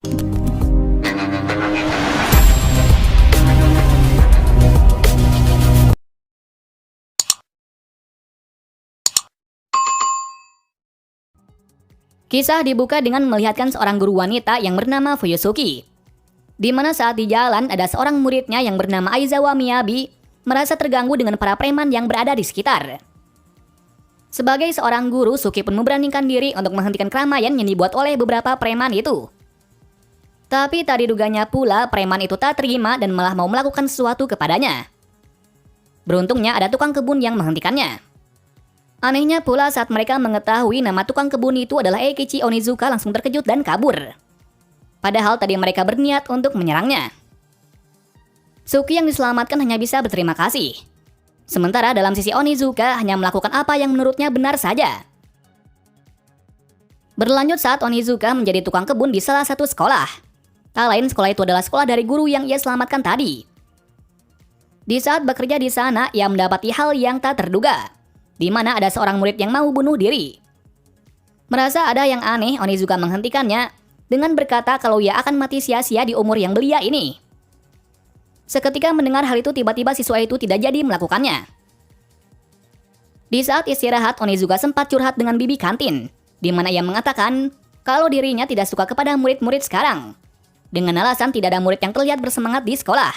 Kisah dibuka dengan melihatkan seorang guru wanita yang bernama Fuyusuki. Di mana saat di jalan ada seorang muridnya yang bernama Aizawa Miyabi merasa terganggu dengan para preman yang berada di sekitar. Sebagai seorang guru, Suki pun memberanikan diri untuk menghentikan keramaian yang dibuat oleh beberapa preman itu. Tapi tak diduganya pula preman itu tak terima dan malah mau melakukan sesuatu kepadanya. Beruntungnya ada tukang kebun yang menghentikannya. Anehnya pula saat mereka mengetahui nama tukang kebun itu adalah Eikichi Onizuka langsung terkejut dan kabur. Padahal tadi mereka berniat untuk menyerangnya. Suki yang diselamatkan hanya bisa berterima kasih. Sementara dalam sisi Onizuka hanya melakukan apa yang menurutnya benar saja. Berlanjut saat Onizuka menjadi tukang kebun di salah satu sekolah. Tak lain sekolah itu adalah sekolah dari guru yang ia selamatkan tadi. Di saat bekerja di sana, ia mendapati hal yang tak terduga, di mana ada seorang murid yang mau bunuh diri. Merasa ada yang aneh, Onizuka menghentikannya dengan berkata kalau ia akan mati sia-sia di umur yang belia ini. Seketika mendengar hal itu, tiba-tiba siswa itu tidak jadi melakukannya. Di saat istirahat, Onizuka sempat curhat dengan bibi kantin, di mana ia mengatakan kalau dirinya tidak suka kepada murid-murid sekarang, dengan alasan tidak ada murid yang terlihat bersemangat di sekolah.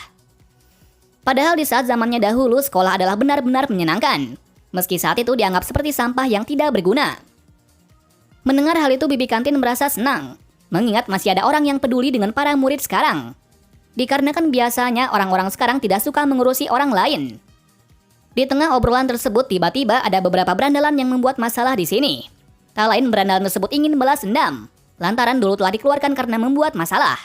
Padahal di saat zamannya dahulu, sekolah adalah benar-benar menyenangkan, meski saat itu dianggap seperti sampah yang tidak berguna. Mendengar hal itu, bibi kantin merasa senang, mengingat masih ada orang yang peduli dengan para murid sekarang. Dikarenakan biasanya orang-orang sekarang tidak suka mengurusi orang lain. Di tengah obrolan tersebut, tiba-tiba ada beberapa berandalan yang membuat masalah di sini. Tak lain berandalan tersebut ingin balas dendam, lantaran dulu telah dikeluarkan karena membuat masalah.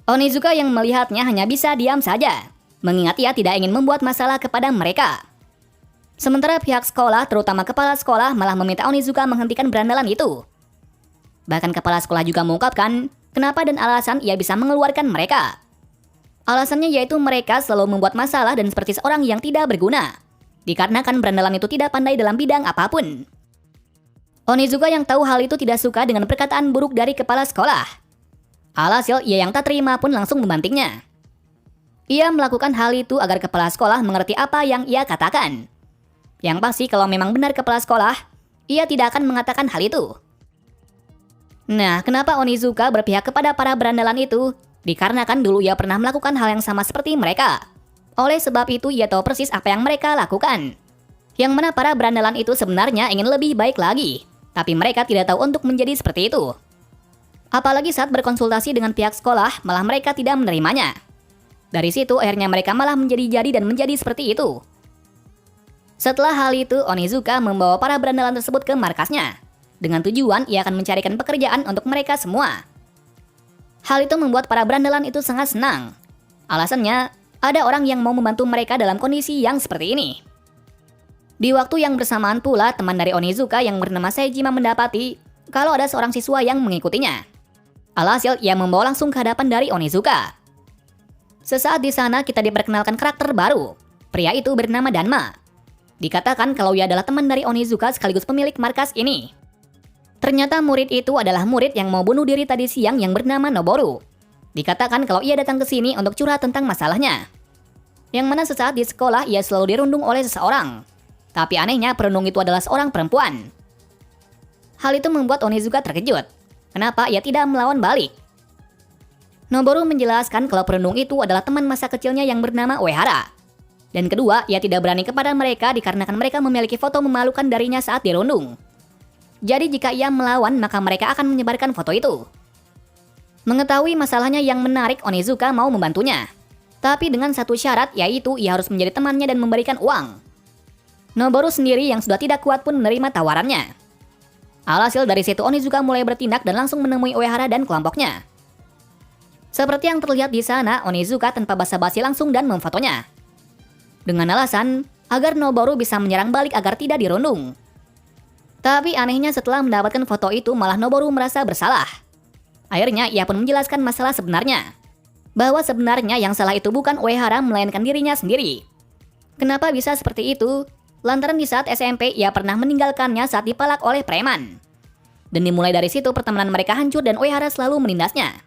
Onizuka yang melihatnya hanya bisa diam saja, mengingat ia tidak ingin membuat masalah kepada mereka. Sementara pihak sekolah, terutama kepala sekolah, malah meminta Onizuka menghentikan berandalan itu. Bahkan kepala sekolah juga mengungkapkan kenapa dan alasan ia bisa mengeluarkan mereka. Alasannya yaitu mereka selalu membuat masalah dan seperti seorang yang tidak berguna, dikarenakan berandalan itu tidak pandai dalam bidang apapun. Onizuka yang tahu hal itu tidak suka dengan perkataan buruk dari kepala sekolah. Alhasil ia yang tak terima pun langsung membantingnya. Ia melakukan hal itu agar kepala sekolah mengerti apa yang ia katakan. Yang pasti kalau memang benar kepala sekolah, ia tidak akan mengatakan hal itu. Nah, kenapa Onizuka berpihak kepada para berandalan itu? Dikarenakan dulu ia pernah melakukan hal yang sama seperti mereka. Oleh sebab itu ia tahu persis apa yang mereka lakukan. Yang mana para berandalan itu sebenarnya ingin lebih baik lagi, tapi mereka tidak tahu untuk menjadi seperti itu. Apalagi saat berkonsultasi dengan pihak sekolah, malah mereka tidak menerimanya. Dari situ akhirnya mereka malah menjadi-jadi dan menjadi seperti itu. Setelah hal itu, Onizuka membawa para berandalan tersebut ke markasnya. Dengan tujuan ia akan mencarikan pekerjaan untuk mereka semua. Hal itu membuat para berandalan itu sangat senang. Alasannya, ada orang yang mau membantu mereka dalam kondisi yang seperti ini. Di waktu yang bersamaan pula, teman dari Onizuka yang bernama Seijima mendapati kalau ada seorang siswa yang mengikutinya. Alhasil, ia membawa langsung ke hadapan dari Onizuka. Sesaat di sana, kita diperkenalkan karakter baru. Pria itu bernama Danma. Dikatakan kalau ia adalah teman dari Onizuka sekaligus pemilik markas ini. Ternyata murid itu adalah murid yang mau bunuh diri tadi siang yang bernama Noboru. Dikatakan kalau ia datang ke sini untuk curhat tentang masalahnya. Yang mana sesaat di sekolah ia selalu dirundung oleh seseorang. Tapi anehnya perundung itu adalah seorang perempuan. Hal itu membuat Onizuka terkejut. Kenapa ia tidak melawan balik? Noboru menjelaskan kalau perundung itu adalah teman masa kecilnya yang bernama Uehara. Dan kedua, ia tidak berani kepada mereka dikarenakan mereka memiliki foto memalukan darinya saat dirundung. Jadi jika ia melawan, maka mereka akan menyebarkan foto itu. Mengetahui masalahnya yang menarik, Onizuka mau membantunya. Tapi dengan satu syarat, yaitu ia harus menjadi temannya dan memberikan uang. Noboru sendiri yang sudah tidak kuat pun menerima tawarannya. Alhasil dari situ Onizuka mulai bertindak dan langsung menemui Uehara dan kelompoknya. Seperti yang terlihat di sana, Onizuka tanpa basa-basi langsung dan memfotonya. Dengan alasan agar Noboru bisa menyerang balik agar tidak dirundung. Tapi anehnya setelah mendapatkan foto itu malah Noboru merasa bersalah. Akhirnya ia pun menjelaskan masalah sebenarnya. Bahwa sebenarnya yang salah itu bukan Uehara melainkan dirinya sendiri. Kenapa bisa seperti itu? Lantaran di saat SMP ia pernah meninggalkannya saat dipalak oleh preman. Dan dimulai dari situ pertemanan mereka hancur dan Uehara selalu menindasnya.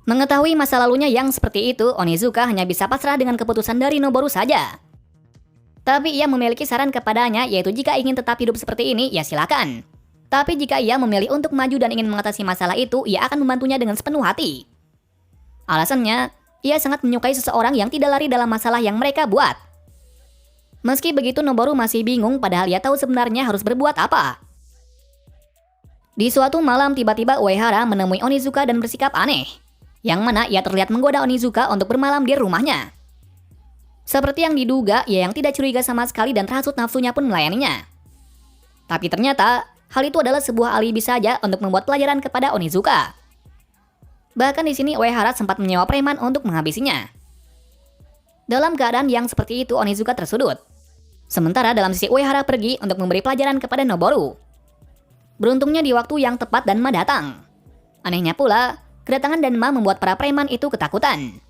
Mengetahui masa lalunya yang seperti itu, Onizuka hanya bisa pasrah dengan keputusan dari Noboru saja. Tapi ia memiliki saran kepadanya, yaitu jika ingin tetap hidup seperti ini, ya silakan. Tapi jika ia memilih untuk maju dan ingin mengatasi masalah itu, ia akan membantunya dengan sepenuh hati. Alasannya, ia sangat menyukai seseorang yang tidak lari dalam masalah yang mereka buat. Meski begitu, Noboru masih bingung, padahal ia tahu sebenarnya harus berbuat apa. Di suatu malam, tiba-tiba Uehara menemui Onizuka dan bersikap aneh, yang mana ia terlihat menggoda Onizuka untuk bermalam di rumahnya. Seperti yang diduga, ia yang tidak curiga sama sekali dan terhasut nafsunya pun melayaninya. Tapi ternyata, hal itu adalah sebuah alibi saja untuk membuat pelajaran kepada Onizuka. Bahkan di sini Uehara sempat menyewa preman untuk menghabisinya. Dalam keadaan yang seperti itu, Onizuka tersudut. Sementara dalam sisi Uehara pergi untuk memberi pelajaran kepada Noboru. Beruntungnya di waktu yang tepat Danma datang. Anehnya pula, kedatangan Danma membuat para preman itu ketakutan.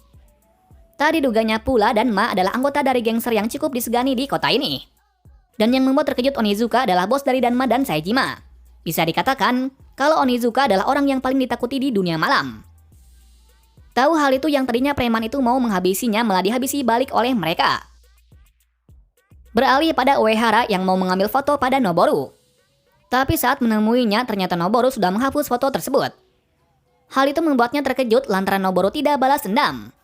Tak diduganya pula Danma adalah anggota dari gangster yang cukup disegani di kota ini. Dan yang membuat terkejut Onizuka adalah bos dari Danma dan Saejima. Bisa dikatakan kalau Onizuka adalah orang yang paling ditakuti di dunia malam. Tahu hal itu, yang tadinya preman itu mau menghabisinya malah dihabisi balik oleh mereka. Beralih pada Uehara yang mau mengambil foto pada Noboru. Tapi saat menemuinya, ternyata Noboru sudah menghapus foto tersebut. Hal itu membuatnya terkejut lantaran Noboru tidak balas dendam.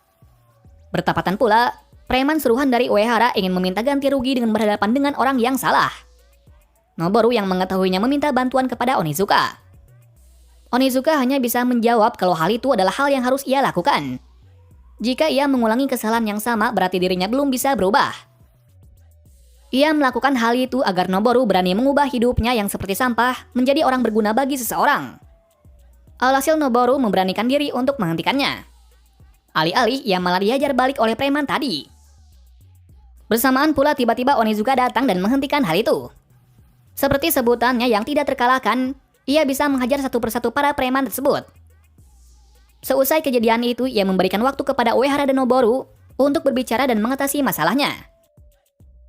Bertepatan pula, preman suruhan dari Uehara ingin meminta ganti rugi dengan berhadapan dengan orang yang salah. Noboru yang mengetahuinya meminta bantuan kepada Onizuka. Onizuka hanya bisa menjawab kalau hal itu adalah hal yang harus ia lakukan. Jika ia mengulangi kesalahan yang sama, berarti dirinya belum bisa berubah. Ia melakukan hal itu agar Noboru berani mengubah hidupnya yang seperti sampah menjadi orang berguna bagi seseorang. Alhasil Noboru memberanikan diri untuk menghentikannya. Alih-alih ia malah dihajar balik oleh preman tadi. Bersamaan pula tiba-tiba Onizuka datang dan menghentikan hal itu. Seperti sebutannya yang tidak terkalahkan, ia bisa menghajar satu persatu para preman tersebut. Seusai kejadian itu, ia memberikan waktu kepada Uehara dan Noboru untuk berbicara dan mengatasi masalahnya.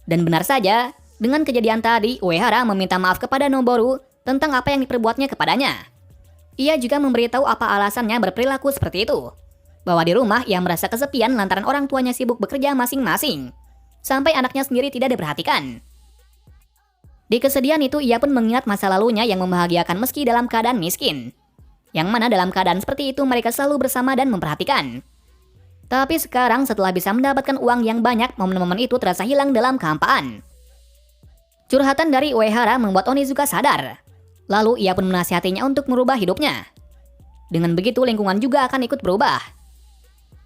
Dan benar saja, dengan kejadian tadi, Uehara meminta maaf kepada Noboru tentang apa yang diperbuatnya kepadanya. Ia juga memberitahu apa alasannya berperilaku seperti itu. Bahwa di rumah ia merasa kesepian lantaran orang tuanya sibuk bekerja masing-masing. Sampai anaknya sendiri tidak diperhatikan. Di kesedihan itu ia pun mengingat masa lalunya yang membahagiakan meski dalam keadaan miskin. Yang mana dalam keadaan seperti itu mereka selalu bersama dan memperhatikan. Tapi sekarang setelah bisa mendapatkan uang yang banyak, momen-momen itu terasa hilang dalam kehampaan. Curhatan dari Uehara membuat Onizuka sadar. Lalu ia pun menasihatinya untuk merubah hidupnya. Dengan begitu lingkungan juga akan ikut berubah.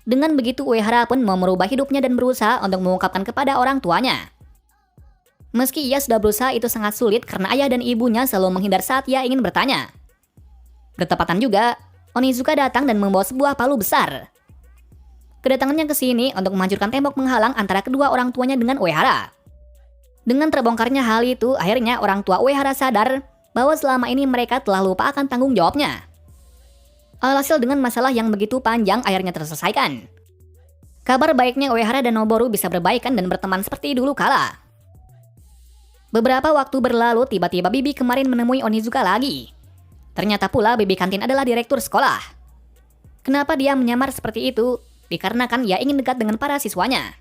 Dengan begitu Uehara pun mau merubah hidupnya dan berusaha untuk mengungkapkan kepada orang tuanya. Meski ia sudah berusaha, itu sangat sulit karena ayah dan ibunya selalu menghindar saat ia ingin bertanya. Bertepatan juga, Onizuka datang dan membawa sebuah palu besar. Kedatangannya ke sini untuk menghancurkan tembok menghalang antara kedua orang tuanya dengan Uehara. Dengan terbongkarnya hal itu, akhirnya orang tua Uehara sadar bahwa selama ini mereka telah lupa akan tanggung jawabnya. Alhasil dengan masalah yang begitu panjang akhirnya terselesaikan. Kabar baiknya Uehara dan Noboru bisa berbaikan dan berteman seperti dulu kala. Beberapa waktu berlalu, tiba-tiba Bibi kemarin menemui Onizuka lagi. Ternyata pula Bibi kantin adalah direktur sekolah. Kenapa dia menyamar seperti itu? Dikarenakan ia ingin dekat dengan para siswanya.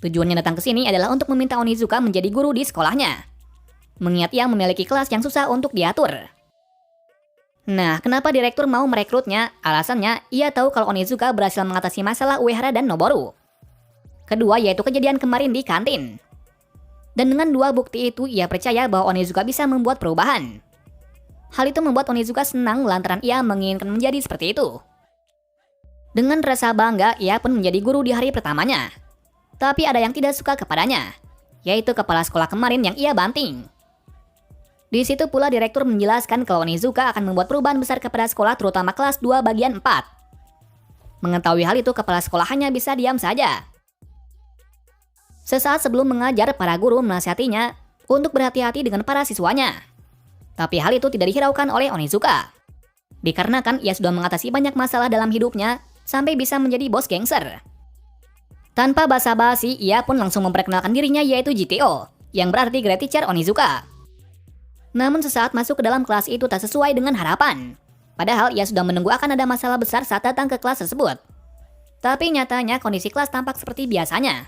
Tujuannya datang ke sini adalah untuk meminta Onizuka menjadi guru di sekolahnya. Mengingat ia memiliki kelas yang susah untuk diatur. Nah, kenapa direktur mau merekrutnya? Alasannya, ia tahu kalau Onizuka berhasil mengatasi masalah Uehara dan Noboru. Kedua yaitu kejadian kemarin di kantin. Dan dengan dua bukti itu, ia percaya bahwa Onizuka bisa membuat perubahan. Hal itu membuat Onizuka senang lantaran ia menginginkan menjadi seperti itu. Dengan rasa bangga, ia pun menjadi guru di hari pertamanya. Tapi ada yang tidak suka kepadanya, yaitu kepala sekolah kemarin yang ia banting. Di situ pula direktur menjelaskan kalau Onizuka akan membuat perubahan besar kepada sekolah, terutama kelas 2 bagian 4. Mengetahui hal itu, kepala sekolah hanya bisa diam saja. Sesaat sebelum mengajar, para guru menasihatinya untuk berhati-hati dengan para siswanya. Tapi hal itu tidak dihiraukan oleh Onizuka. Dikarenakan ia sudah mengatasi banyak masalah dalam hidupnya sampai bisa menjadi bos gangster. Tanpa basa-basi, ia pun langsung memperkenalkan dirinya yaitu GTO, yang berarti Great Teacher Onizuka. Namun sesaat masuk ke dalam kelas itu tak sesuai dengan harapan. Padahal ia sudah menunggu akan ada masalah besar saat datang ke kelas tersebut. Tapi nyatanya kondisi kelas tampak seperti biasanya.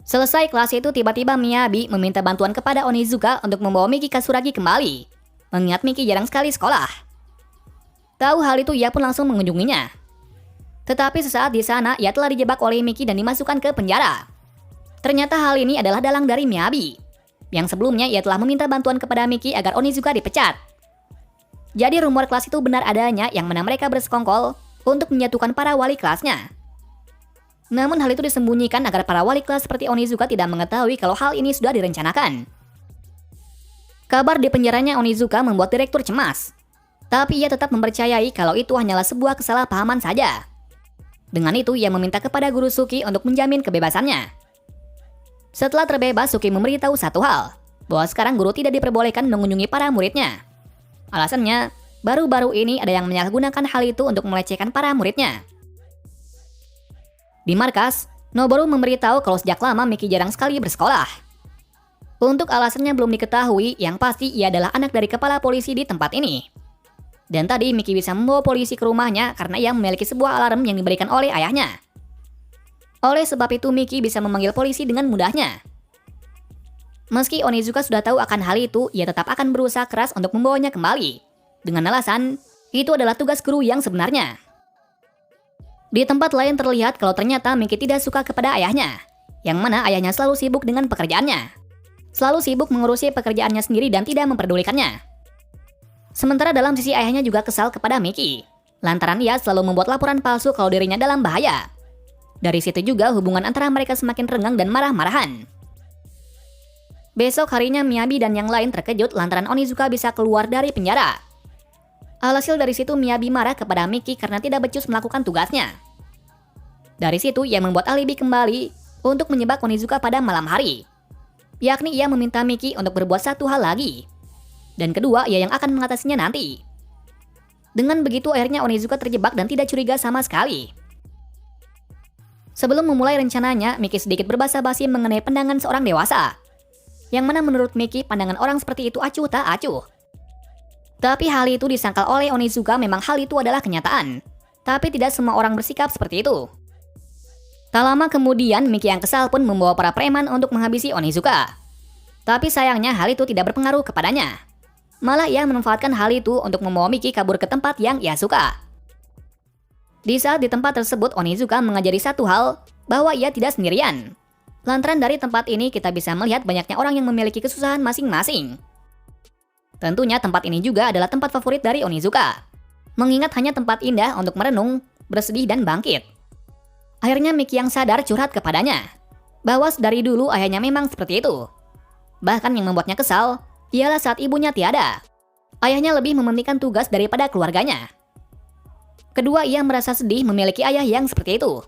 Selesai kelas itu tiba-tiba Miyabi meminta bantuan kepada Onizuka untuk membawa Miki Kasuragi kembali. Mengingat Miki jarang sekali sekolah. Tahu hal itu ia pun langsung mengunjunginya. Tetapi sesaat di sana ia telah dijebak oleh Miki dan dimasukkan ke penjara. Ternyata hal ini adalah dalang dari Miyabi. Yang sebelumnya ia telah meminta bantuan kepada Miki agar Onizuka dipecat. Jadi rumor kelas itu benar adanya yang mana mereka bersekongkol untuk menjatuhkan para wali kelasnya. Namun hal itu disembunyikan agar para wali kelas seperti Onizuka tidak mengetahui kalau hal ini sudah direncanakan. Kabar di penjaranya Onizuka membuat direktur cemas. Tapi ia tetap mempercayai kalau itu hanyalah sebuah kesalahpahaman saja. Dengan itu ia meminta kepada guru Suki untuk menjamin kebebasannya. Setelah terbebas, Suki memberitahu satu hal, bahwa sekarang guru tidak diperbolehkan mengunjungi para muridnya. Alasannya, baru-baru ini ada yang menyalahgunakan hal itu untuk melecehkan para muridnya. Di markas, Noboru memberitahu kalau sejak lama Miki jarang sekali bersekolah. Untuk alasannya belum diketahui, yang pasti ia adalah anak dari kepala polisi di tempat ini. Dan tadi Miki bisa membawa polisi ke rumahnya karena ia memiliki sebuah alarm yang diberikan oleh ayahnya. Oleh sebab itu Miki bisa memanggil polisi dengan mudahnya. Meski Onizuka sudah tahu akan hal itu, ia tetap akan berusaha keras untuk membawanya kembali. Dengan alasan, itu adalah tugas guru yang sebenarnya. Di tempat lain terlihat kalau ternyata Miki tidak suka kepada ayahnya, yang mana ayahnya selalu sibuk dengan pekerjaannya. Selalu sibuk mengurusi pekerjaannya sendiri dan tidak memperdulikannya. Sementara dalam sisi ayahnya juga kesal kepada Miki, lantaran ia selalu membuat laporan palsu kalau dirinya dalam bahaya. Dari situ juga hubungan antara mereka semakin renggang dan marah-marahan. Besok harinya Miyabi dan yang lain terkejut lantaran Onizuka bisa keluar dari penjara. Alhasil dari situ Miyabi marah kepada Miki karena tidak becus melakukan tugasnya. Dari situ ia membuat alibi kembali untuk menyebab Onizuka pada malam hari. Yakni ia meminta Miki untuk berbuat satu hal lagi. Dan kedua ia yang akan mengatasinya nanti. Dengan begitu akhirnya Onizuka terjebak dan tidak curiga sama sekali. Sebelum memulai rencananya, Miki sedikit berbasa-basi mengenai pandangan seorang dewasa. Yang mana menurut Miki pandangan orang seperti itu acuh tak acuh. Tapi hal itu disangkal oleh Onizuka memang hal itu adalah kenyataan. Tapi tidak semua orang bersikap seperti itu. Tak lama kemudian Miki yang kesal pun membawa para preman untuk menghabisi Onizuka. Tapi sayangnya hal itu tidak berpengaruh kepadanya. Malah ia memanfaatkan hal itu untuk membawa Miki kabur ke tempat yang ia suka. Di saat di tempat tersebut Onizuka mengajari satu hal, bahwa ia tidak sendirian. Lantaran dari tempat ini kita bisa melihat banyaknya orang yang memiliki kesusahan masing-masing. Tentunya tempat ini juga adalah tempat favorit dari Onizuka. Mengingat hanya tempat indah untuk merenung, bersedih dan bangkit. Akhirnya Miki yang sadar curhat kepadanya. Bahwa dari dulu ayahnya memang seperti itu. Bahkan yang membuatnya kesal, ialah saat ibunya tiada. Ayahnya lebih mementingkan tugas daripada keluarganya. Kedua, ia merasa sedih memiliki ayah yang seperti itu.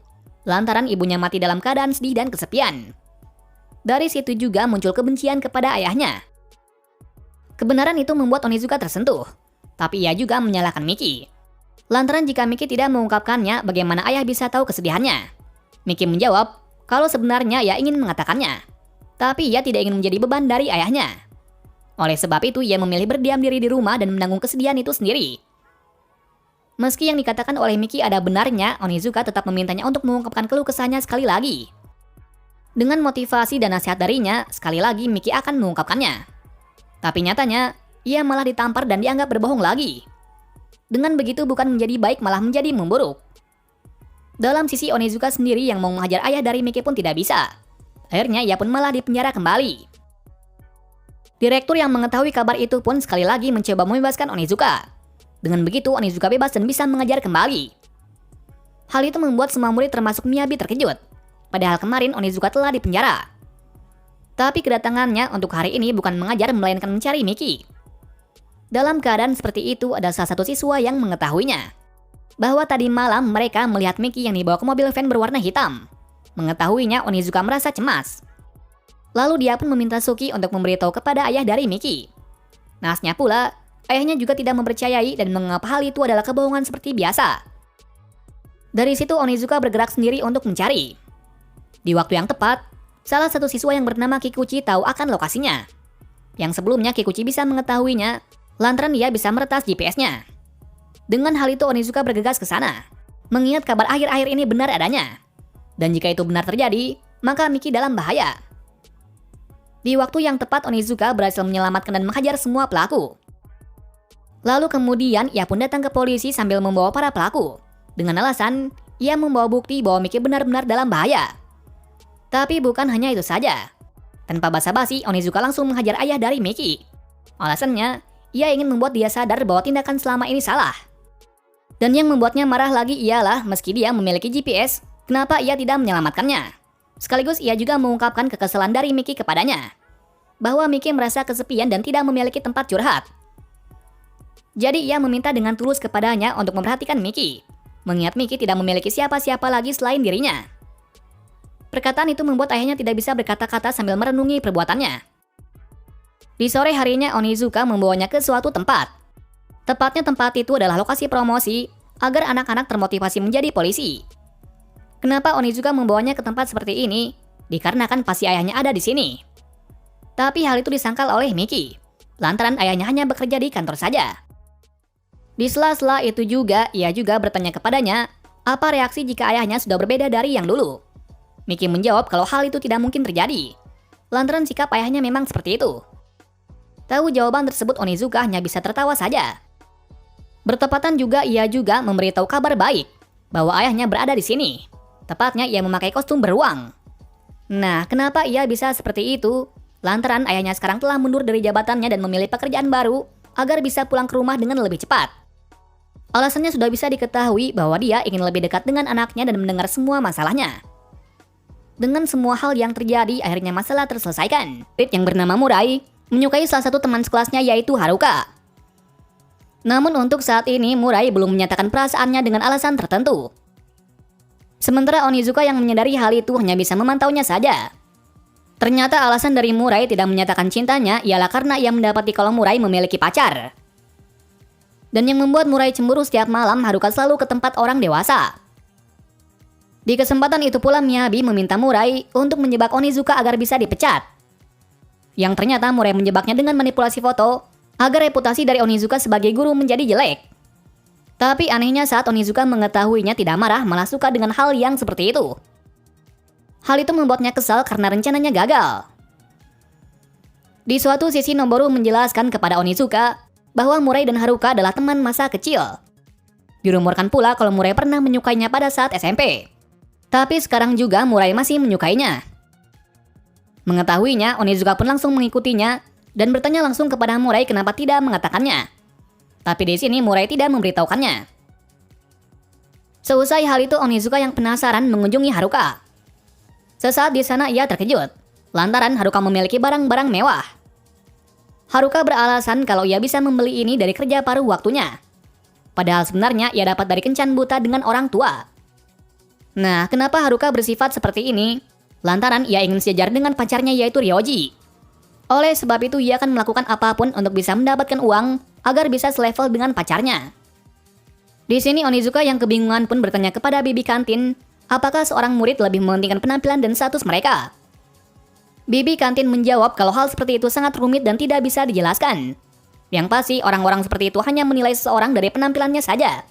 Lantaran ibunya mati dalam keadaan sedih dan kesepian. Dari situ juga muncul kebencian kepada ayahnya. Kebenaran itu membuat Onizuka tersentuh, tapi ia juga menyalahkan Miki. Lantaran jika Miki tidak mengungkapkannya, bagaimana ayah bisa tahu kesedihannya? Miki menjawab, kalau sebenarnya ia ingin mengatakannya, tapi ia tidak ingin menjadi beban dari ayahnya. Oleh sebab itu, ia memilih berdiam diri di rumah dan menanggung kesedihan itu sendiri. Meski yang dikatakan oleh Miki ada benarnya, Onizuka tetap memintanya untuk mengungkapkan keluh kesahnya sekali lagi. Dengan motivasi dan nasihat darinya, sekali lagi Miki akan mengungkapkannya. Tapi nyatanya, ia malah ditampar dan dianggap berbohong lagi. Dengan begitu bukan menjadi baik malah menjadi memburuk. Dalam sisi Onizuka sendiri yang mau menghajar ayah dari Miki pun tidak bisa. Akhirnya ia pun malah dipenjara kembali. Direktur yang mengetahui kabar itu pun sekali lagi mencoba membebaskan Onizuka. Dengan begitu Onizuka bebas dan bisa mengajar kembali. Hal itu membuat semua murid termasuk Miyabi terkejut. Padahal kemarin Onizuka telah dipenjara. Tapi kedatangannya untuk hari ini bukan mengajar melainkan mencari Miki. Dalam keadaan seperti itu ada salah satu siswa yang mengetahuinya. Bahwa tadi malam mereka melihat Miki yang dibawa ke mobil van berwarna hitam. Mengetahuinya Onizuka merasa cemas. Lalu dia pun meminta Suki untuk memberitahu kepada ayah dari Miki. Naasnya pula, ayahnya juga tidak mempercayai dan menganggap hal itu adalah kebohongan seperti biasa. Dari situ Onizuka bergerak sendiri untuk mencari. Di waktu yang tepat, salah satu siswa yang bernama Kikuchi tahu akan lokasinya. Yang sebelumnya Kikuchi bisa mengetahuinya, lantaran dia bisa meretas GPS-nya. Dengan hal itu Onizuka bergegas ke sana, mengingat kabar akhir-akhir ini benar adanya. Dan jika itu benar terjadi, maka Miki dalam bahaya. Di waktu yang tepat Onizuka berhasil menyelamatkan dan menghajar semua pelaku. Lalu kemudian ia pun datang ke polisi sambil membawa para pelaku. Dengan alasan, ia membawa bukti bahwa Miki benar-benar dalam bahaya. Tapi bukan hanya itu saja. Tanpa basa-basi, Onizuka langsung menghajar ayah dari Miki. Alasannya, ia ingin membuat dia sadar bahwa tindakan selama ini salah. Dan yang membuatnya marah lagi ialah meski dia memiliki GPS, kenapa ia tidak menyelamatkannya. Sekaligus ia juga mengungkapkan kekesalan dari Miki kepadanya. Bahwa Miki merasa kesepian dan tidak memiliki tempat curhat. Jadi ia meminta dengan tulus kepadanya untuk memperhatikan Miki. Mengingat Miki tidak memiliki siapa-siapa lagi selain dirinya. Perkataan itu membuat ayahnya tidak bisa berkata-kata sambil merenungi perbuatannya. Di sore harinya Onizuka membawanya ke suatu tempat. Tepatnya tempat itu adalah lokasi promosi agar anak-anak termotivasi menjadi polisi. Kenapa Onizuka membawanya ke tempat seperti ini? Dikarenakan pasti ayahnya ada di sini. Tapi hal itu disangkal oleh Miki, lantaran ayahnya hanya bekerja di kantor saja. Di sela-sela itu juga, ia juga bertanya kepadanya, apa reaksi jika ayahnya sudah berbeda dari yang dulu. Miki menjawab kalau hal itu tidak mungkin terjadi, lantaran sikap ayahnya memang seperti itu. Tahu jawaban tersebut Onizuka hanya bisa tertawa saja. Bertepatan juga ia juga memberitahu kabar baik bahwa ayahnya berada di sini. Tepatnya ia memakai kostum beruang. Nah, kenapa ia bisa seperti itu? Lantaran ayahnya sekarang telah mundur dari jabatannya dan memilih pekerjaan baru agar bisa pulang ke rumah dengan lebih cepat. Alasannya sudah bisa diketahui bahwa dia ingin lebih dekat dengan anaknya dan mendengar semua masalahnya. Dengan semua hal yang terjadi, akhirnya masalah terselesaikan. Murid yang bernama Murai menyukai salah satu teman sekelasnya yaitu Haruka. Namun untuk saat ini Murai belum menyatakan perasaannya dengan alasan tertentu. Sementara Onizuka yang menyadari hal itu hanya bisa memantaunya saja. Ternyata alasan dari Murai tidak menyatakan cintanya ialah karena ia mendapati kalau Murai memiliki pacar. Dan yang membuat Murai cemburu setiap malam Haruka selalu ke tempat orang dewasa. Di kesempatan itu pula Miyabi meminta Murai untuk menjebak Onizuka agar bisa dipecat. Yang ternyata Murai menjebaknya dengan manipulasi foto agar reputasi dari Onizuka sebagai guru menjadi jelek. Tapi anehnya saat Onizuka mengetahuinya tidak marah, malah suka dengan hal yang seperti itu. Hal itu membuatnya kesal karena rencananya gagal. Di suatu sisi Noboru menjelaskan kepada Onizuka bahwa Murai dan Haruka adalah teman masa kecil. Dirumorkan pula kalau Murai pernah menyukainya pada saat SMP. Tapi sekarang juga Murai masih menyukainya. Mengetahuinya, Onizuka pun langsung mengikutinya dan bertanya langsung kepada Murai kenapa tidak mengatakannya. Tapi di sini Murai tidak memberitahukannya. Seusai hal itu Onizuka yang penasaran mengunjungi Haruka. Sesaat di sana ia terkejut, lantaran Haruka memiliki barang-barang mewah. Haruka beralasan kalau ia bisa membeli ini dari kerja paruh waktunya. Padahal sebenarnya ia dapat dari kencan buta dengan orang tua. Nah, kenapa Haruka bersifat seperti ini? Lantaran ia ingin sejajar dengan pacarnya yaitu Ryoji. Oleh sebab itu ia akan melakukan apapun untuk bisa mendapatkan uang agar bisa selevel dengan pacarnya. Di sini Onizuka yang kebingungan pun bertanya kepada bibi kantin, apakah seorang murid lebih mementingkan penampilan dan status mereka? Bibi kantin menjawab kalau hal seperti itu sangat rumit dan tidak bisa dijelaskan. Yang pasti orang-orang seperti itu hanya menilai seseorang dari penampilannya saja.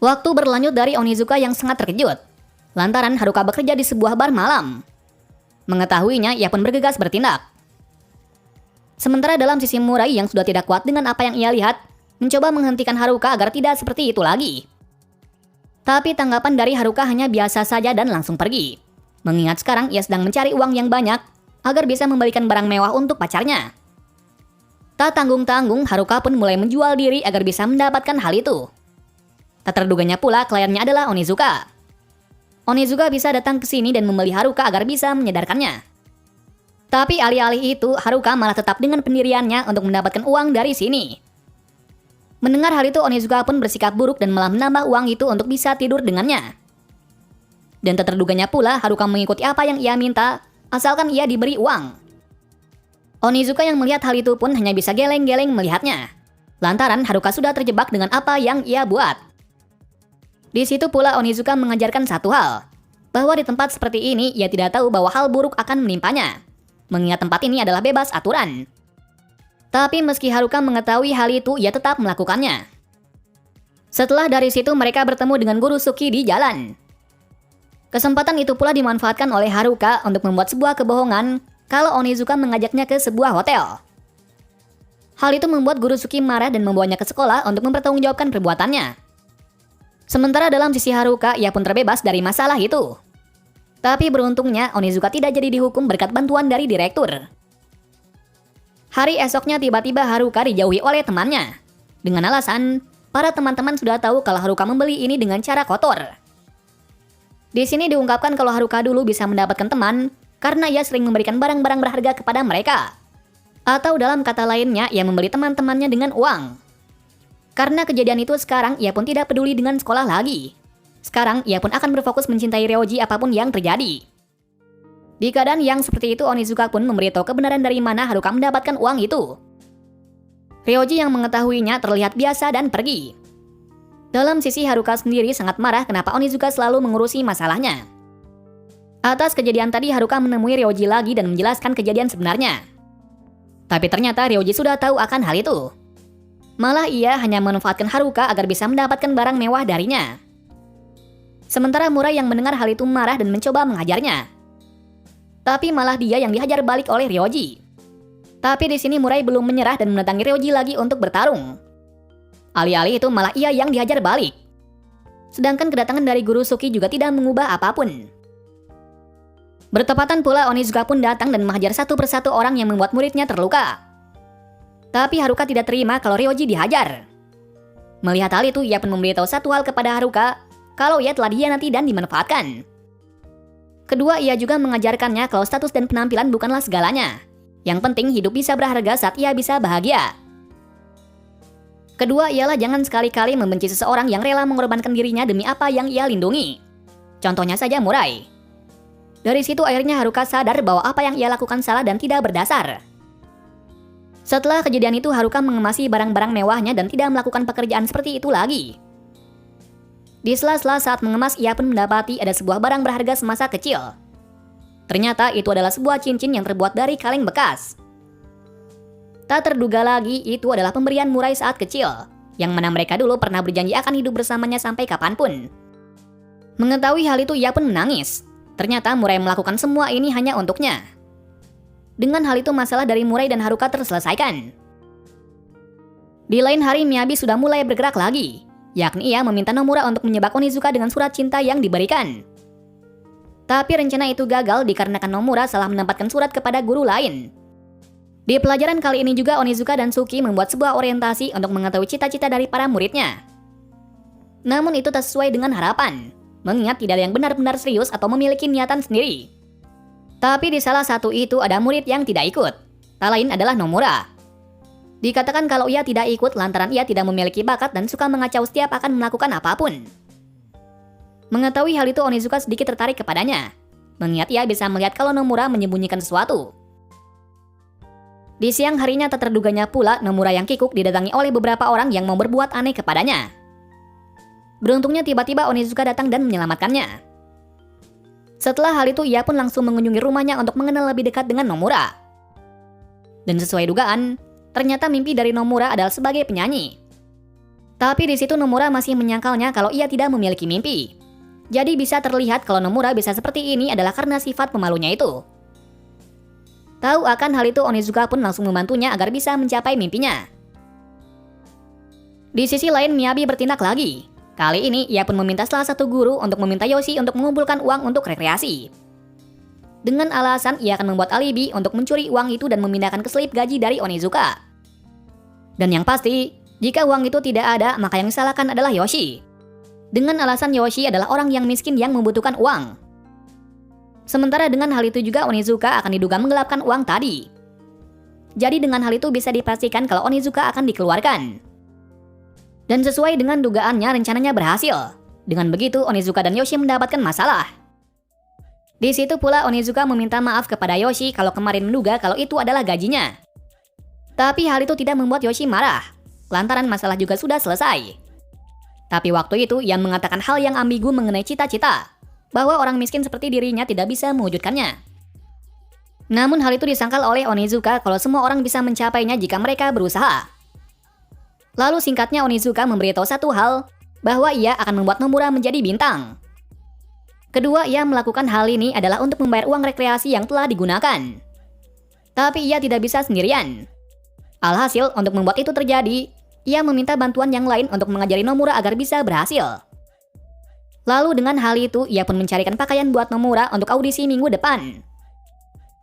Waktu berlanjut dari Onizuka yang sangat terkejut, lantaran Haruka bekerja di sebuah bar malam. Mengetahuinya, ia pun bergegas bertindak. Sementara dalam sisi Murai yang sudah tidak kuat dengan apa yang ia lihat, mencoba menghentikan Haruka agar tidak seperti itu lagi. Tapi tanggapan dari Haruka hanya biasa saja dan langsung pergi. Mengingat sekarang ia sedang mencari uang yang banyak agar bisa membelikan barang mewah untuk pacarnya. Tak tanggung-tanggung, Haruka pun mulai menjual diri agar bisa mendapatkan hal itu. Tak terduganya pula kliennya adalah Onizuka. Onizuka bisa datang ke sini dan membeli Haruka agar bisa menyadarkannya. Tapi alih-alih itu, Haruka malah tetap dengan pendiriannya untuk mendapatkan uang dari sini. Mendengar hal itu, Onizuka pun bersikap buruk dan malah menambah uang itu untuk bisa tidur dengannya. Dan tak terduganya pula, Haruka mengikuti apa yang ia minta, asalkan ia diberi uang. Onizuka yang melihat hal itu pun hanya bisa geleng-geleng melihatnya. Lantaran Haruka sudah terjebak dengan apa yang ia buat. Di situ pula Onizuka mengajarkan satu hal, bahwa di tempat seperti ini ia tidak tahu bahwa hal buruk akan menimpanya, mengingat tempat ini adalah bebas aturan. Tapi meski Haruka mengetahui hal itu, ia tetap melakukannya. Setelah dari situ mereka bertemu dengan Guru Suki di jalan. Kesempatan itu pula dimanfaatkan oleh Haruka untuk membuat sebuah kebohongan kalau Onizuka mengajaknya ke sebuah hotel. Hal itu membuat Guru Suki marah dan membawanya ke sekolah untuk mempertanggungjawabkan perbuatannya. Sementara dalam sisi Haruka, ia pun terbebas dari masalah itu. Tapi beruntungnya, Onizuka tidak jadi dihukum berkat bantuan dari direktur. Hari esoknya tiba-tiba Haruka dijauhi oleh temannya. Dengan alasan, para teman-teman sudah tahu kalau Haruka membeli ini dengan cara kotor. Di sini diungkapkan kalau Haruka dulu bisa mendapatkan teman karena ia sering memberikan barang-barang berharga kepada mereka. Atau dalam kata lainnya, ia membeli teman-temannya dengan uang. Karena kejadian itu sekarang ia pun tidak peduli dengan sekolah lagi. Sekarang ia pun akan berfokus mencintai Ryoji apapun yang terjadi. Di keadaan yang seperti itu, Onizuka pun memberitahu kebenaran dari mana Haruka mendapatkan uang itu. Ryoji yang mengetahuinya terlihat biasa dan pergi. Dalam sisi Haruka sendiri sangat marah kenapa Onizuka selalu mengurusi masalahnya. Atas kejadian tadi Haruka menemui Ryoji lagi dan menjelaskan kejadian sebenarnya. Tapi ternyata Ryoji sudah tahu akan hal itu. Malah ia hanya memanfaatkan Haruka agar bisa mendapatkan barang mewah darinya. Sementara Murai yang mendengar hal itu marah dan mencoba menghajarnya. Tapi malah dia yang dihajar balik oleh Ryoji. Tapi di sini Murai belum menyerah dan mendatangi Ryoji lagi untuk bertarung. Alih-alih itu malah ia yang dihajar balik. Sedangkan kedatangan dari Guru Suki juga tidak mengubah apapun. Bertepatan pula Onizuka pun datang dan menghajar satu persatu orang yang membuat muridnya terluka. Tapi Haruka tidak terima kalau Ryoji dihajar. Melihat hal itu, ia pun memberitahu satu hal kepada Haruka, kalau ia telah dihianati dan dimanfaatkan. Kedua, ia juga mengajarkannya kalau status dan penampilan bukanlah segalanya. Yang penting hidup bisa berharga saat ia bisa bahagia. Kedua ialah jangan sekali-kali membenci seseorang yang rela mengorbankan dirinya demi apa yang ia lindungi. Contohnya saja Murai. Dari situ akhirnya Haruka sadar bahwa apa yang ia lakukan salah dan tidak berdasar. Setelah kejadian itu Haruka mengemasi barang-barang mewahnya dan tidak melakukan pekerjaan seperti itu lagi. Di sela-sela saat mengemas ia pun mendapati ada sebuah barang berharga semasa kecil. Ternyata itu adalah sebuah cincin yang terbuat dari kaleng bekas. Tak terduga lagi itu adalah pemberian Murai saat kecil, yang mana mereka dulu pernah berjanji akan hidup bersamanya sampai kapanpun. Mengetahui hal itu ia pun menangis. Ternyata Murai melakukan semua ini hanya untuknya. Dengan hal itu masalah dari Murai dan Haruka terselesaikan. Di lain hari Miyabi sudah mulai bergerak lagi, yakni ia meminta Nomura untuk menyebak Onizuka dengan surat cinta yang diberikan. Tapi rencana itu gagal dikarenakan Nomura salah menempatkan surat kepada guru lain. Di pelajaran kali ini juga Onizuka dan Suki membuat sebuah orientasi untuk mengetahui cita-cita dari para muridnya. Namun itu tak sesuai dengan harapan, mengingat tidak ada yang benar-benar serius atau memiliki niatan sendiri. Tapi di salah satu itu ada murid yang tidak ikut, tak lain adalah Nomura. Dikatakan kalau ia tidak ikut lantaran ia tidak memiliki bakat dan suka mengacau setiap akan melakukan apapun. Mengetahui hal itu Onizuka sedikit tertarik kepadanya, mengingat ia bisa melihat kalau Nomura menyembunyikan sesuatu. Di siang harinya tak terduganya pula Nomura yang kikuk didatangi oleh beberapa orang yang mau berbuat aneh kepadanya. Beruntungnya tiba-tiba Onizuka datang dan menyelamatkannya. Setelah hal itu ia pun langsung mengunjungi rumahnya untuk mengenal lebih dekat dengan Nomura. Dan sesuai dugaan, ternyata mimpi dari Nomura adalah sebagai penyanyi. Tapi di situ Nomura masih menyangkalnya kalau ia tidak memiliki mimpi. Jadi bisa terlihat kalau Nomura bisa seperti ini adalah karena sifat pemalunya itu. Tahu akan hal itu Onizuka pun langsung membantunya agar bisa mencapai mimpinya. Di sisi lain Miyabi bertindak lagi. Kali ini ia pun meminta salah satu guru untuk meminta Yoshi untuk mengumpulkan uang untuk rekreasi. Dengan alasan ia akan membuat alibi untuk mencuri uang itu dan memindahkan ke selip gaji dari Onizuka. Dan yang pasti, jika uang itu tidak ada maka yang disalahkan adalah Yoshi. Dengan alasan Yoshi adalah orang yang miskin yang membutuhkan uang. Sementara dengan hal itu juga Onizuka akan diduga menggelapkan uang tadi. Jadi dengan hal itu bisa dipastikan kalau Onizuka akan dikeluarkan. Dan sesuai dengan dugaannya rencananya berhasil. Dengan begitu Onizuka dan Yoshi mendapatkan masalah. Di situ pula Onizuka meminta maaf kepada Yoshi kalau kemarin menduga kalau itu adalah gajinya. Tapi hal itu tidak membuat Yoshi marah, lantaran masalah juga sudah selesai. Tapi waktu itu ia mengatakan hal yang ambigu mengenai cita-cita, bahwa orang miskin seperti dirinya tidak bisa mewujudkannya. Namun hal itu disangkal oleh Onizuka kalau semua orang bisa mencapainya jika mereka berusaha. Lalu singkatnya Onizuka memberitahu satu hal, bahwa ia akan membuat Nomura menjadi bintang. Kedua, ia melakukan hal ini adalah untuk membayar uang rekreasi yang telah digunakan. Tapi ia tidak bisa sendirian. Alhasil, untuk membuat itu terjadi, ia meminta bantuan yang lain untuk mengajari Nomura agar bisa berhasil. Lalu dengan hal itu, ia pun mencarikan pakaian buat Nomura untuk audisi minggu depan.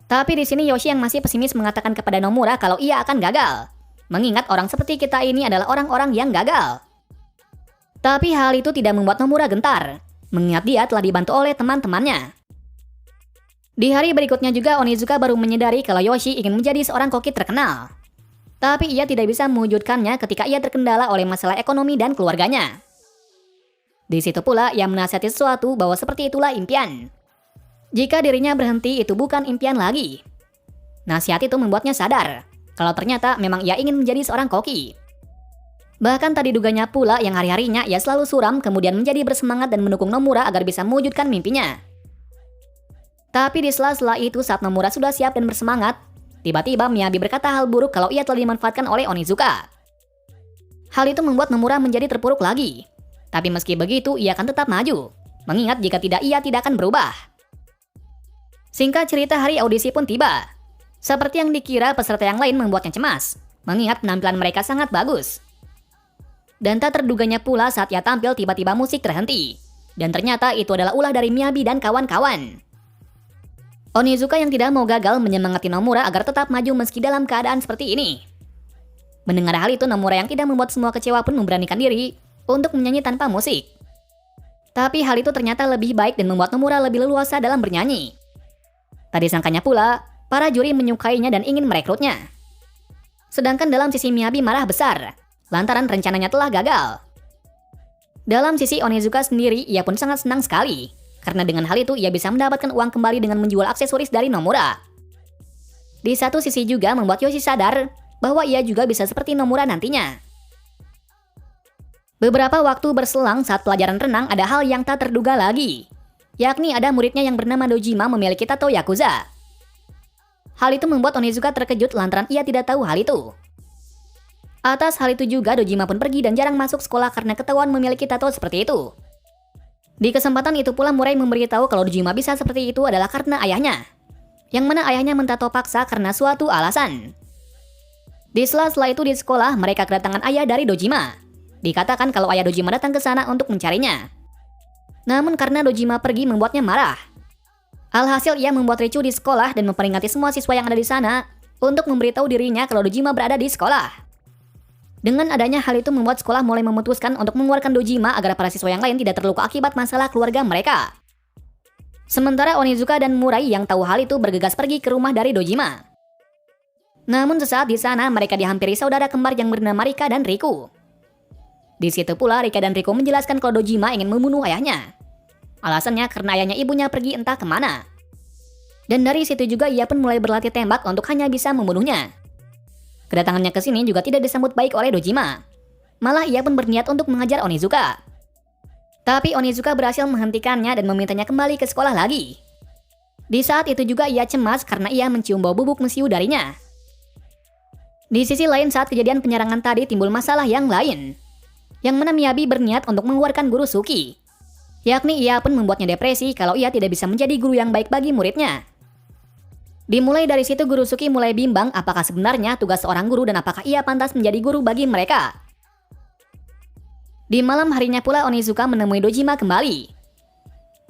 Tapi di sini Yoshi yang masih pesimis mengatakan kepada Nomura kalau ia akan gagal. Mengingat orang seperti kita ini adalah orang-orang yang gagal. Tapi hal itu tidak membuat Nomura gentar, mengingat dia telah dibantu oleh teman-temannya. Di hari berikutnya juga Onizuka baru menyadari kalau Yoshi ingin menjadi seorang koki terkenal. Tapi ia tidak bisa mewujudkannya ketika ia terkendala oleh masalah ekonomi dan keluarganya. Di situ pula ia menasihati sesuatu bahwa seperti itulah impian. Jika dirinya berhenti itu bukan impian lagi. Nasihat itu membuatnya sadar kalau ternyata memang ia ingin menjadi seorang koki. Bahkan tadi duganya pula yang hari-harinya ia selalu suram kemudian menjadi bersemangat dan mendukung Nomura agar bisa mewujudkan mimpinya. Tapi di sela-sela itu saat Nomura sudah siap dan bersemangat, tiba-tiba Miyabi berkata hal buruk kalau ia telah dimanfaatkan oleh Onizuka. Hal itu membuat Nomura menjadi terpuruk lagi. Tapi meski begitu ia akan tetap maju, mengingat jika tidak ia tidak akan berubah. Singkat cerita hari audisi pun tiba. Seperti yang dikira peserta yang lain membuatnya cemas, mengingat penampilan mereka sangat bagus. Dan tak terduganya pula saat ia tampil tiba-tiba musik terhenti. Dan ternyata itu adalah ulah dari Miyabi dan kawan-kawan. Onizuka yang tidak mau gagal menyemangati Nomura agar tetap maju meski dalam keadaan seperti ini. Mendengar hal itu Nomura yang tidak membuat semua kecewa pun memberanikan diri untuk menyanyi tanpa musik. Tapi hal itu ternyata lebih baik dan membuat Nomura lebih leluasa dalam bernyanyi. Tak disangkanya pula, para juri menyukainya dan ingin merekrutnya. Sedangkan dalam sisi Miyabi marah besar, lantaran rencananya telah gagal. Dalam sisi Onizuka sendiri, ia pun sangat senang sekali, karena dengan hal itu ia bisa mendapatkan uang kembali dengan menjual aksesoris dari Nomura. Di satu sisi juga membuat Yoshi sadar bahwa ia juga bisa seperti Nomura nantinya. Beberapa waktu berselang saat pelajaran renang ada hal yang tak terduga lagi. Yakni ada muridnya yang bernama Dojima memiliki tato Yakuza. Hal itu membuat Onizuka terkejut lantaran ia tidak tahu hal itu. Atas hal itu juga Dojima pun pergi dan jarang masuk sekolah karena ketahuan memiliki tato seperti itu. Di kesempatan itu pula Murai memberitahu kalau Dojima bisa seperti itu adalah karena ayahnya. Yang mana ayahnya mentato paksa karena suatu alasan. Di sela-sela itu di sekolah mereka kedatangan ayah dari Dojima. Dikatakan kalau ayah Dojima datang ke sana untuk mencarinya. Namun karena Dojima pergi membuatnya marah. Alhasil ia membuat ricuh di sekolah dan memperingati semua siswa yang ada di sana untuk memberitahu dirinya kalau Dojima berada di sekolah. Dengan adanya hal itu membuat sekolah mulai memutuskan untuk mengeluarkan Dojima agar para siswa yang lain tidak terluka akibat masalah keluarga mereka. Sementara Onizuka dan Murai yang tahu hal itu bergegas pergi ke rumah dari Dojima. Namun sesaat di sana mereka dihampiri saudara kembar yang bernama Rika dan Riku. Di situ pula Rika dan Riku menjelaskan kalau Dojima ingin membunuh ayahnya. Alasannya karena ayahnya ibunya pergi entah kemana. Dan dari situ juga ia pun mulai berlatih tembak untuk hanya bisa membunuhnya. Kedatangannya ke sini juga tidak disambut baik oleh Dojima. Malah ia pun berniat untuk mengajar Onizuka. Tapi Onizuka berhasil menghentikannya dan memintanya kembali ke sekolah lagi. Di saat itu juga ia cemas karena ia mencium bau bubuk mesiu darinya. Di sisi lain saat kejadian penyerangan tadi timbul masalah yang lain. Yang mana Miyabi berniat untuk mengeluarkan guru Suki. Yakni ia pun membuatnya depresi kalau ia tidak bisa menjadi guru yang baik bagi muridnya. Dimulai dari situ guru Suki mulai bimbang apakah sebenarnya tugas seorang guru dan apakah ia pantas menjadi guru bagi mereka. Di malam harinya pula Onizuka menemui Dojima kembali.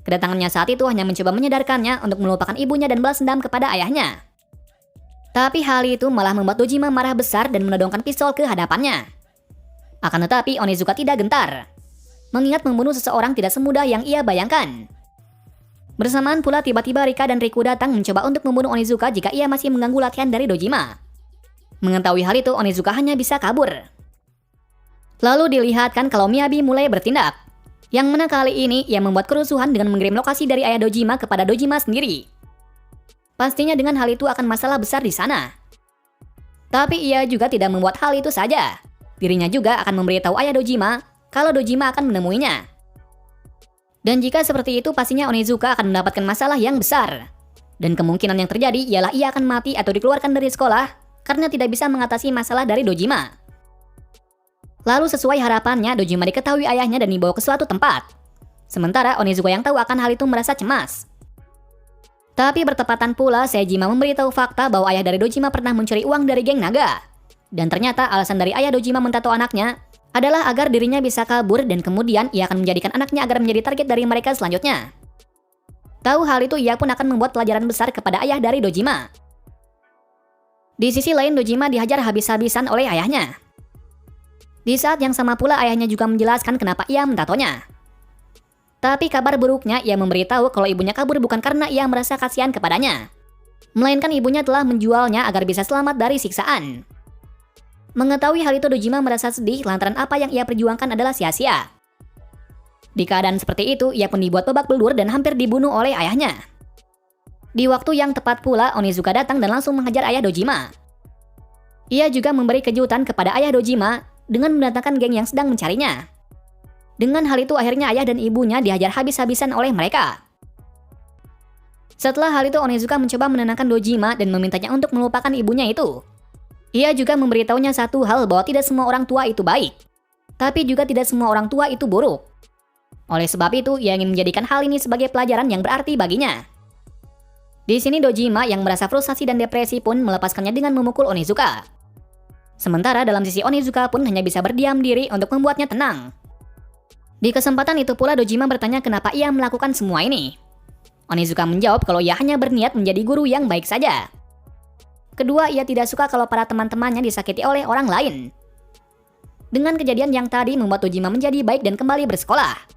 Kedatangannya saat itu hanya mencoba menyadarkannya untuk melupakan ibunya dan balas dendam kepada ayahnya. Tapi hal itu malah membuat Dojima marah besar dan menodongkan pistol ke hadapannya. Akan tetapi Onizuka tidak gentar, mengingat membunuh seseorang tidak semudah yang ia bayangkan. Bersamaan pula tiba-tiba Rika dan Riku datang mencoba untuk membunuh Onizuka jika ia masih mengganggu latihan dari Dojima. Mengetahui hal itu Onizuka hanya bisa kabur. Lalu dilihatkan kalau Miyabi mulai bertindak, yang mana kali ini ia membuat kerusuhan dengan mengirim lokasi dari ayah Dojima kepada Dojima sendiri. Pastinya dengan hal itu akan masalah besar di sana. Tapi ia juga tidak membuat hal itu saja. Dirinya juga akan memberitahu ayah Dojima kalau Dojima akan menemuinya. Dan jika seperti itu pastinya Onizuka akan mendapatkan masalah yang besar. Dan kemungkinan yang terjadi ialah ia akan mati atau dikeluarkan dari sekolah karena tidak bisa mengatasi masalah dari Dojima. Lalu sesuai harapannya, Dojima diketahui ayahnya dan dibawa ke suatu tempat. Sementara Onizuka yang tahu akan hal itu merasa cemas. Tapi bertepatan pula, Sejima memberitahu fakta bahwa ayah dari Dojima pernah mencuri uang dari geng naga. Dan ternyata alasan dari ayah Dojima mentato anaknya adalah agar dirinya bisa kabur dan kemudian ia akan menjadikan anaknya agar menjadi target dari mereka selanjutnya. Tahu hal itu, ia pun akan membuat pelajaran besar kepada ayah dari Dojima. Di sisi lain, Dojima dihajar habis-habisan oleh ayahnya. Di saat yang sama pula, ayahnya juga menjelaskan kenapa ia mentatonya. Tapi kabar buruknya, ia memberitahu kalau ibunya kabur bukan karena ia merasa kasihan kepadanya, melainkan ibunya telah menjualnya agar bisa selamat dari siksaan. Mengetahui hal itu, Dojima merasa sedih lantaran apa yang ia perjuangkan adalah sia-sia. Di keadaan seperti itu, ia pun dibuat babak belur dan hampir dibunuh oleh ayahnya. Di waktu yang tepat pula, Onizuka datang dan langsung menghajar ayah Dojima. Ia juga memberi kejutan kepada ayah Dojima dengan mendatangkan geng yang sedang mencarinya. Dengan hal itu, akhirnya ayah dan ibunya dihajar habis-habisan oleh mereka. Setelah hal itu, Onizuka mencoba menenangkan Dojima dan memintanya untuk melupakan ibunya itu. Ia juga memberitahunya satu hal, bahwa tidak semua orang tua itu baik, tapi juga tidak semua orang tua itu buruk. Oleh sebab itu, ia ingin menjadikan hal ini sebagai pelajaran yang berarti baginya. Di sini Dojima yang merasa frustasi dan depresi pun melepaskannya dengan memukul Onizuka. Sementara dalam sisi Onizuka pun hanya bisa berdiam diri untuk membuatnya tenang. Di kesempatan itu pula Dojima bertanya kenapa ia melakukan semua ini. Onizuka menjawab kalau ia hanya berniat menjadi guru yang baik saja. Kedua, ia tidak suka kalau para teman-temannya disakiti oleh orang lain. Dengan kejadian yang tadi membuat Dojima menjadi baik dan kembali bersekolah.